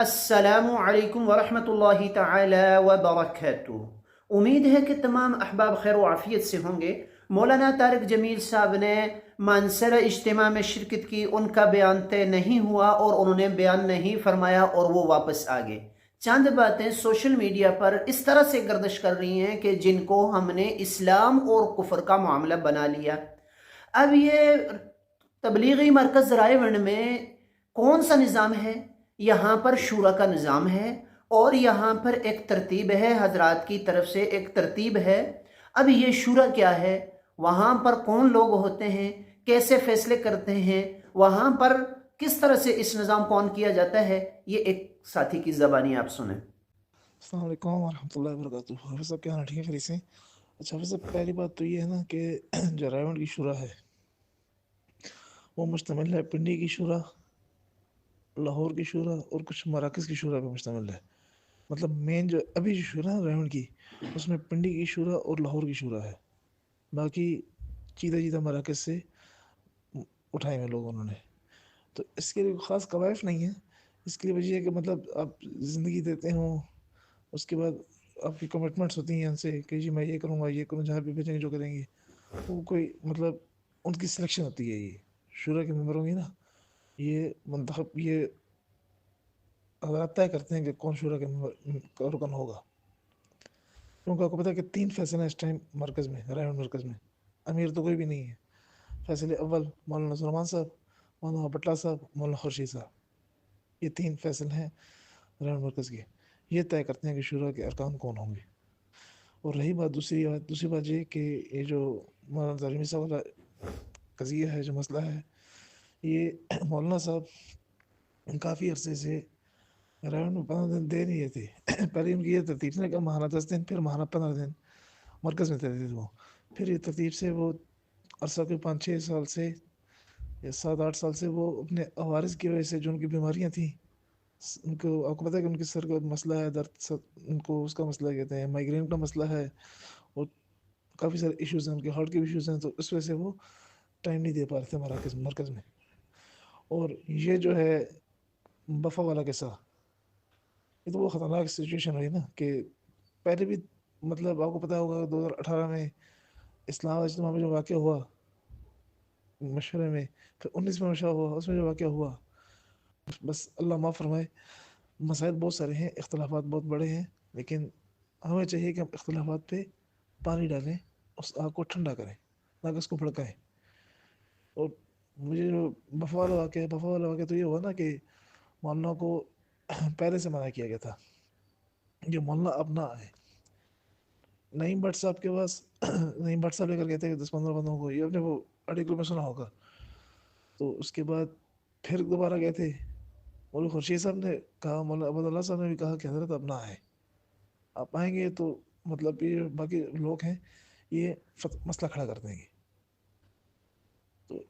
السلام علیکم ورحمۃ اللہ تعالی وبرکاتہ۔ امید ہے کہ تمام احباب خیر و عافیت سے ہوں گے۔ مولانا طارق جمیل صاحب نے مانسر اجتماع میں شرکت کی، ان کا بیان طے نہیں ہوا اور انہوں نے بیان نہیں فرمایا اور وہ واپس آ گئے۔ چند باتیں سوشل میڈیا پر اس طرح سے گردش کر رہی ہیں کہ جن کو ہم نے اسلام اور کفر کا معاملہ بنا لیا۔ اب یہ تبلیغی مرکز رائے ونڈ میں کون سا نظام ہے؟ یہاں پر شورا کا نظام ہے اور یہاں پر ایک ترتیب ہے، حضرات کی طرف سے ایک ترتیب ہے۔ اب یہ شورا کیا ہے، وہاں پر کون لوگ ہوتے ہیں، کیسے فیصلے کرتے ہیں، وہاں پر کس طرح سے اس نظام کو آن کیا جاتا ہے، یہ ایک ساتھی کی زبانی آپ سنیں۔ السلام علیکم ورحمۃ اللہ وبرکاتہ۔ حافظ صاحب کیا حال ٹھیک ہے؟ خیریت سے؟ اچھا حافظ صاحب، پہلی بات تو یہ ہے نا کہ جو رائے ونڈ کی شورا ہے وہ مشتمل ہے پنڈی کی شورا، لاہور کی شورا اور کچھ مراکز کی شورا پہ مشتمل ہے۔ مطلب مین جو ابھی جو شورا ہے رائے ونڈ کی، اس میں پنڈی کی شورا اور لاہور کی شورا ہے، باقی چیدہ مراکز سے اٹھائے ہوئے لوگ انہوں نے۔ تو اس کے لیے خاص قوائف نہیں ہے، اس کے لیے وجہ ہے کہ مطلب آپ زندگی دیتے ہوں، اس کے بعد آپ کی کمٹمنٹس ہوتی ہیں ان سے کہ جی میں یہ کروں گا، یہ کروں، جہاں پہ بھیجیں گے جو کریں گے وہ کوئی مطلب ان کی سلیکشن ہوتی ہے۔ یہ شورا کے ممبر ہوں گے نا، یہ منتخب، یہ حضرات طے کرتے ہیں کہ کون شورا کا رکن ہوگا، کیونکہ آپ کو پتا ہے کہ 3 فیصلے ہیں اس ٹائم مرکز میں، رائے ونڈ مرکز میں امیر تو کوئی بھی نہیں ہے۔ فیصلے اول مولانا سلمان صاحب، مولانا بٹلا صاحب، مولانا خورشید صاحب، یہ 3 فیصلے ہیں رائے ونڈ مرکز کے، یہ طے کرتے ہیں کہ شورا کے ارکان کون ہوں گے۔ اور رہی بات دوسری بات یہ کہ یہ جو مولانا تعلیمی صاحب والا قضیہ ہے، جو مسئلہ ہے، یہ مولانا صاحب کافی عرصے سے رائے ونڈ میں 15 دن دے نہیں رہے تھے۔ پہلے ان کی یہ ترتیب سے کہ ماہانہ 10 دن، پھر ماہانہ 15 دن مرکز میں دیتے تھے وہ، پھر یہ ترتیب سے وہ عرصہ کے 5-6 سال سے یا 7-8 سال سے وہ اپنے عوارض کی وجہ سے جو ان کی بیماریاں تھیں، ان کو آپ کو پتہ ہے کہ ان کے سر کا مسئلہ ہے، درد، ان کو اس کا مسئلہ کہتے ہیں، مائگرین کا مسئلہ ہے، اور کافی سارے ایشوز ہیں، ان کے ہارٹ کے ایشوز ہیں، تو اس وجہ سے وہ ٹائم نہیں دے پا رہے تھے مرکز میں۔ اور یہ جو ہے بفا والا قصہ، یہ تو وہ خطرناک سچویشن ہوئی نا کہ پہلے بھی مطلب آپ کو پتہ ہوگا 2018 میں اسلام آباد اجتماع میں جو واقعہ ہوا مشورے میں، پھر 19 میں مشورہ ہوا، اس میں جو واقعہ ہوا، بس اللہ معاف فرمائے، مسائل بہت سارے ہیں، اختلافات بہت بڑے ہیں، لیکن ہمیں چاہیے کہ ہم اختلافات پہ پانی ڈالیں، اس آگ کو ٹھنڈا کریں، نہ کہ اس کو بھڑکائیں۔ اور مجھے جو بفا والا واقعہ تو یہ ہوا نا کہ مولانا کو پہلے سے منع کیا گیا تھا جو مولانا اپنا آئے، نعیم بٹ صاحب کے پاس نعیم بٹ صاحب لے کر گئے تھے 10-15 بندوں کو، یہ اپنے وہ آرٹیکل میں سنا ہوگا۔ تو اس کے بعد پھر دوبارہ گئے تھے، مولانا خورشید صاحب نے کہا، مولانا عبداللہ صاحب نے بھی کہا کہ حضرت اپنا آئے، آپ آئیں گے تو مطلب یہ باقی لوگ ہیں یہ مسئلہ کھڑا کر دیں گے۔ تو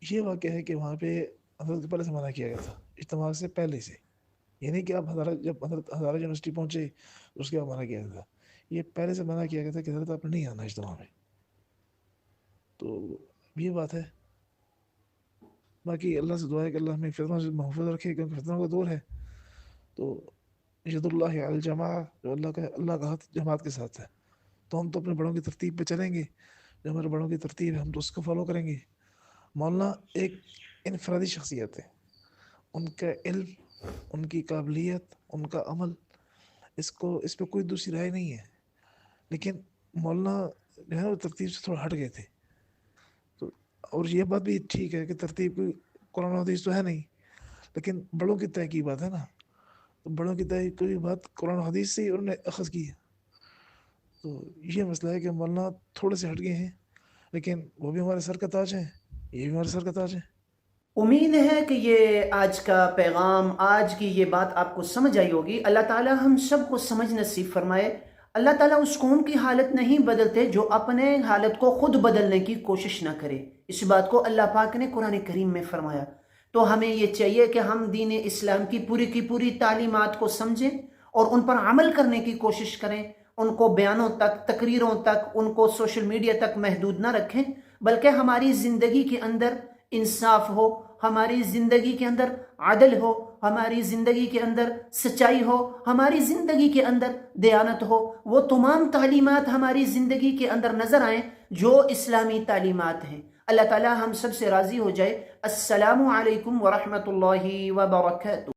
یہ واقعہ ہے کہ وہاں پہ حضرت پہلے سے منع کیا گیا تھا، اجتماع سے پہلے سے، یہ نہیں کہ آپ جب حضرت ہزارہ یونیورسٹی پہنچے اس کے بعد منع کیا گیا تھا، یہ پہلے سے منع کیا گیا تھا کہ حضرت آپ نے نہیں آنا اجتماع میں۔ تو یہ بات ہے، باقی اللہ سے دعا ہے کہ اللہ ہمیں فتنوں سے محفوظ رکھے، کیونکہ فتنوں کا دور ہے۔ تو ید اللہ علی الجماع، جو اللہ کا ہاتھ جماعت کے ساتھ ہے، تو ہم تو اپنے بڑوں کی ترتیب پہ چلیں گے، جو ہمارے بڑوں کی ترتیب ہے ہم تو اس کو فالو کریں گے۔ مولانا ایک انفرادی شخصیت ہے، ان کا علم، ان کی قابلیت، ان کا عمل، اس پہ کوئی دوسری رائے نہیں ہے، لیکن مولانا جو ہے وہ ترتیب سے تھوڑا ہٹ گئے تھے۔ تو اور یہ بات بھی ٹھیک ہے کہ ترتیب کوئی قرآن و حدیث تو ہے نہیں، لیکن بڑوں کی طے کی بات ہے نا، تو بڑوں کی طے کوئی بات قرآن و حدیث سے ہی انہوں نے اخذ کی ہے۔ تو یہ مسئلہ ہے کہ مولانا تھوڑے سے ہٹ گئے ہیں، لیکن وہ بھی ہمارے سر کا تاج ہیں، یہ بھی ہمارے سر کا تاج ہے۔ امید ہے کہ یہ آج کا پیغام، آج کی یہ بات آپ کو سمجھ آئی ہوگی۔ اللہ تعالیٰ ہم سب کو سمجھ نصیب فرمائے۔ اللہ تعالیٰ اس قوم کی حالت نہیں بدلتے جو اپنے حالت کو خود بدلنے کی کوشش نہ کرے، اس بات کو اللہ پاک نے قرآن کریم میں فرمایا۔ تو ہمیں یہ چاہیے کہ ہم دین اسلام کی پوری تعلیمات کو سمجھیں اور ان پر عمل کرنے کی کوشش کریں، ان کو بیانوں تک، تقریروں تک، ان کو سوشل میڈیا تک محدود نہ رکھیں، بلکہ ہماری زندگی کے اندر انصاف ہو، ہماری زندگی کے اندر عدل ہو، ہماری زندگی کے اندر سچائی ہو، ہماری زندگی کے اندر دیانت ہو، وہ تمام تعلیمات ہماری زندگی کے اندر نظر آئیں جو اسلامی تعلیمات ہیں۔ اللہ تعالی ہم سب سے راضی ہو جائے۔ السلام علیکم ورحمۃ اللہ وبرکاتہ۔